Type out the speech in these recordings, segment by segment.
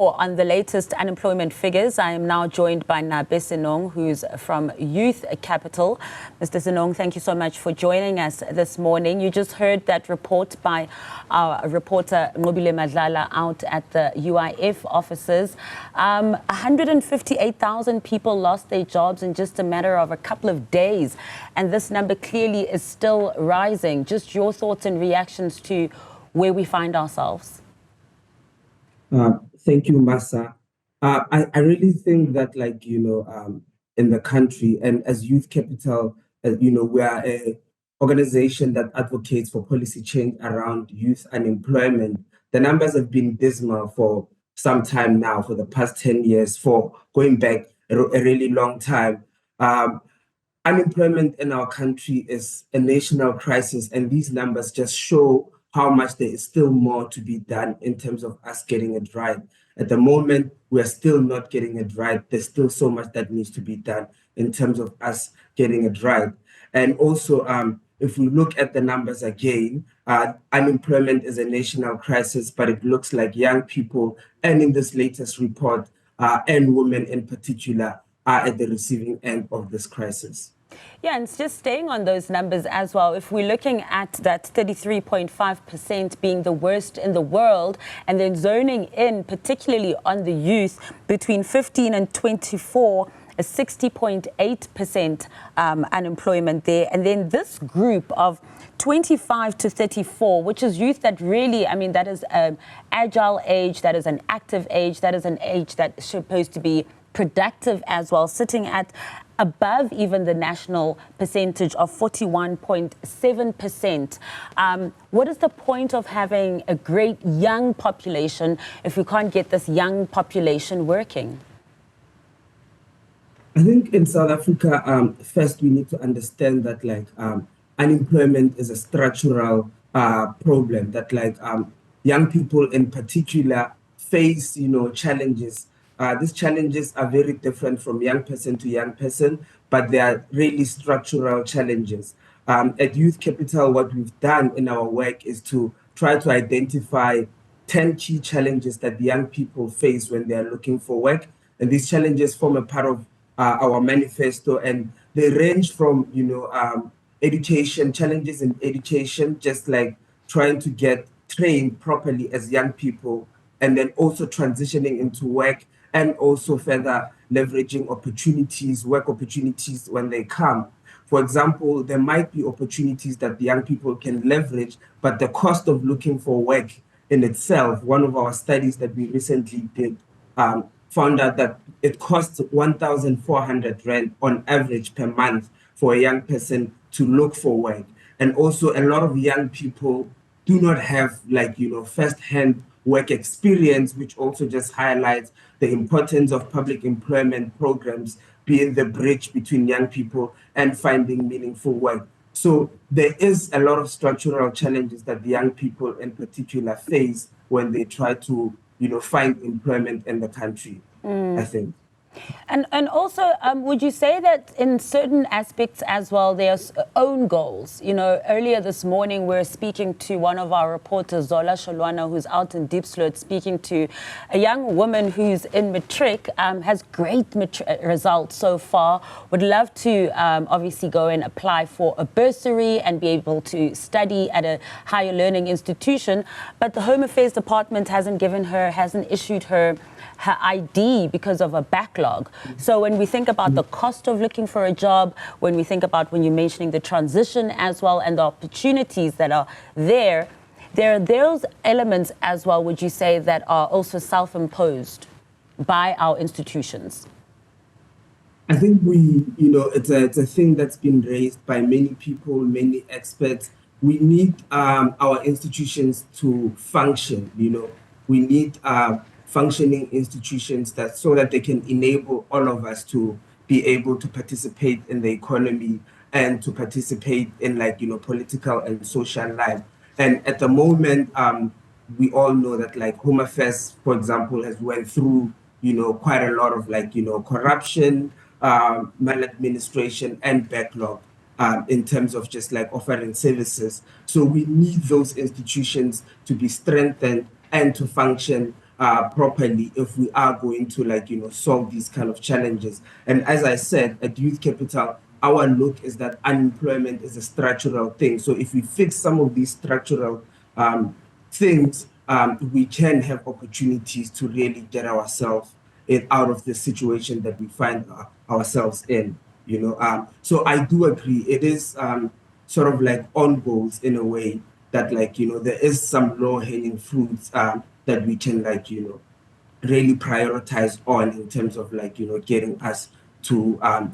On the latest unemployment figures, I am now joined by Nape Senong, who's from Youth Capital. Mr. Senong, thank you so much for joining us this morning. You just heard that report by our reporter Nobile Madlala out at the UIF offices. 158,000 people lost their jobs in just a matter of a couple of days, and this number clearly is still rising. Just your thoughts and reactions to where we find ourselves. Thank you, Masa. I really think that, in the country and as Youth Capital, we are an organization that advocates for policy change around youth unemployment. The numbers have been dismal for some time now, for the past 10 years, for going back a really long time. Unemployment in our country is a national crisis, and these numbers just show how much there is still more to be done in terms of us getting it right. At the moment, we are still not getting it right. There's still so much that needs to be done in terms of us getting it right. And also, if we look at the numbers again, unemployment is a national crisis, but it looks like young people, and in this latest report, and women in particular, are at the receiving end of this crisis. Yeah, and just staying on those numbers as well, if we're looking at that 33.5% being the worst in the world, and then zoning in particularly on the youth between 15 and 24, a 60.8% unemployment there. And then this group of 25 to 34, which is youth that really, that is an agile age, that is an active age, that is an age that's supposed to be productive as well, sitting at above even the national percentage of 41.7%. What is the point of having a great young population if we can't get this young population working? I think in South Africa, first we need to understand that unemployment is a structural problem, that young people in particular face challenges. These challenges are very different from young person to young person, but they are really structural challenges. At Youth Capital, what we've done in our work is to try to identify 10 key challenges that the young people face when they are looking for work. And these challenges form a part of our manifesto, and they range from, education, challenges in education, just like trying to get trained properly as young people, and then also transitioning into work, and also further leveraging opportunities, work opportunities when they come. For example, there might be opportunities that the young people can leverage, but the cost of looking for work in itself, one of our studies that we recently did, found out that it costs 1,400 Rand on average per month for a young person to look for work. And also a lot of young people do not have first-hand work experience, which also just highlights the importance of public employment programs being the bridge between young people and finding meaningful work. So there is a lot of structural challenges that the young people in particular face when they try to, find employment in the country, I think. And also, would you say that in certain aspects as well, there's own goals? Earlier this morning, we're speaking to one of our reporters, Zola Sholwana, who's out in Diepsloot, speaking to a young woman who's in matric, has great results so far, would love to obviously go and apply for a bursary and be able to study at a higher learning institution. But the Home Affairs Department hasn't issued her ID because of a backlog. So when we think about the cost of looking for a job, when we think about when you're mentioning the transition as well and the opportunities that are there are those elements as well, would you say, that are also self-imposed by our institutions? I think it's a thing that's been raised by many people, many experts. We need our institutions to function, we need functioning institutions so that they can enable all of us to be able to participate in the economy and to participate in political and social life. And at the moment, we all know that Home Affairs, for example, has went through quite a lot of corruption, maladministration, and backlog in terms of just offering services. So we need those institutions to be strengthened and to function properly if we are going to solve these kind of challenges. And as I said, at Youth Capital, our look is that unemployment is a structural thing. So if we fix some of these structural things, we can have opportunities to really get ourselves out of the situation that we find ourselves in. So I do agree. It is sort of like on goals in a way that there is some low-hanging fruits that we can really prioritize on in terms of getting us to a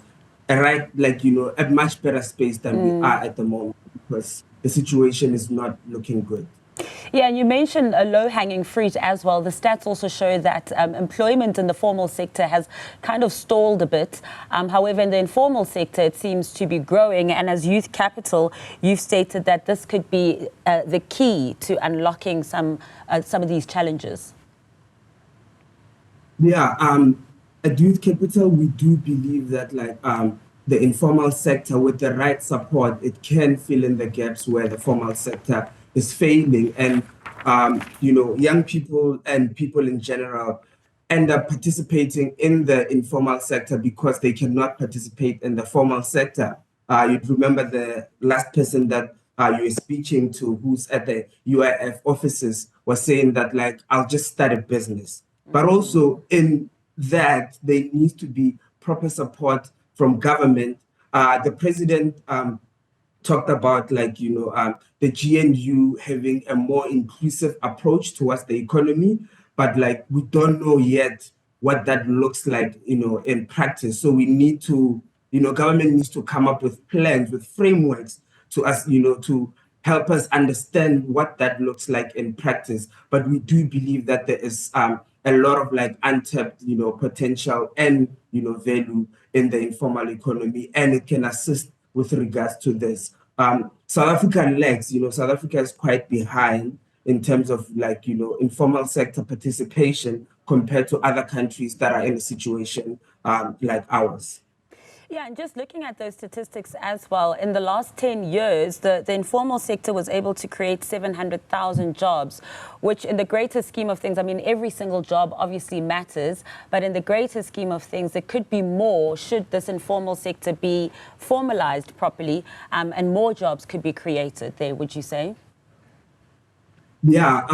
much better space than we are at the moment, because the situation is not looking good. Yeah, and you mentioned a low-hanging fruit as well. The stats also show that employment in the formal sector has kind of stalled a bit. However, in the informal sector, it seems to be growing. And as Youth Capital, you've stated that this could be the key to unlocking some of these challenges. Yeah, at Youth Capital, we do believe that the informal sector, with the right support, it can fill in the gaps where the formal sector is failing. And young people and people in general end up participating in the informal sector because they cannot participate in the formal sector. You'd remember the last person that you were speaking to, who's at the UIF offices, was saying that I'll just start a business. But also in that, there needs to be proper support from government. The president talked about the GNU having a more inclusive approach towards the economy, but we don't know yet what that looks like in practice. So we need to, government needs to come up with plans, with frameworks to us, to help us understand what that looks like in practice. But we do believe that there is a lot of untapped potential and value in the informal economy, and it can assist with regards to this. South Africa lags, South Africa is quite behind in terms of informal sector participation compared to other countries that are in a situation like ours. Yeah, and just looking at those statistics as well, in the last 10 years, the informal sector was able to create 700,000 jobs, which in the greater scheme of things, I mean, every single job obviously matters, but in the greater scheme of things, there could be more should this informal sector be formalized properly, and more jobs could be created there, would you say? Yeah,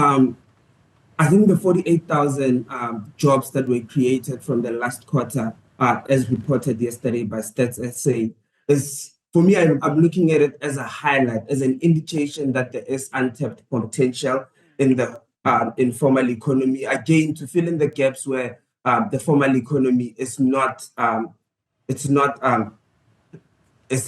I think the 48,000 jobs that were created from the last quarter, as reported yesterday by Stats SA, is, for me, I'm looking at it as a highlight, as an indication that there is untapped potential in the informal economy, again, to fill in the gaps where the formal economy is not, it's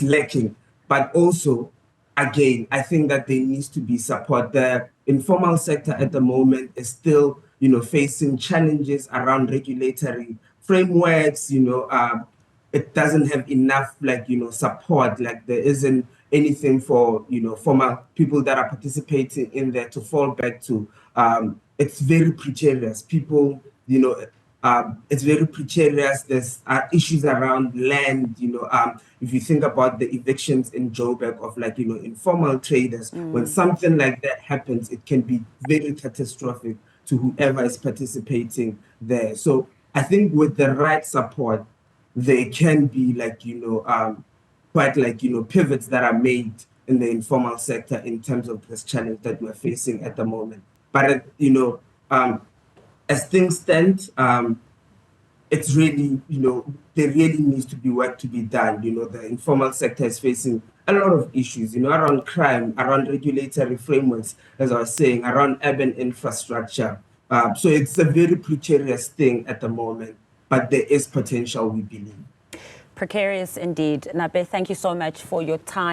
lacking. But also, again, I think that there needs to be support. The informal sector at the moment is still, facing challenges around regulatory frameworks. It doesn't have enough, support. There isn't anything for, formal people that are participating in there to fall back to. It's very precarious. People, it's very precarious. There's issues around land. If you think about the evictions in Joburg of informal traders, when something like that happens, it can be very catastrophic to whoever is participating there. So I think with the right support, there can be quite pivots that are made in the informal sector in terms of this challenge that we're facing at the moment. But as things stand, it's really, there really needs to be work to be done. The informal sector is facing a lot of issues, around crime, around regulatory frameworks, as I was saying, around urban infrastructure. So it's a very precarious thing at the moment, but there is potential, we believe. Precarious indeed. Nape, thank you so much for your time.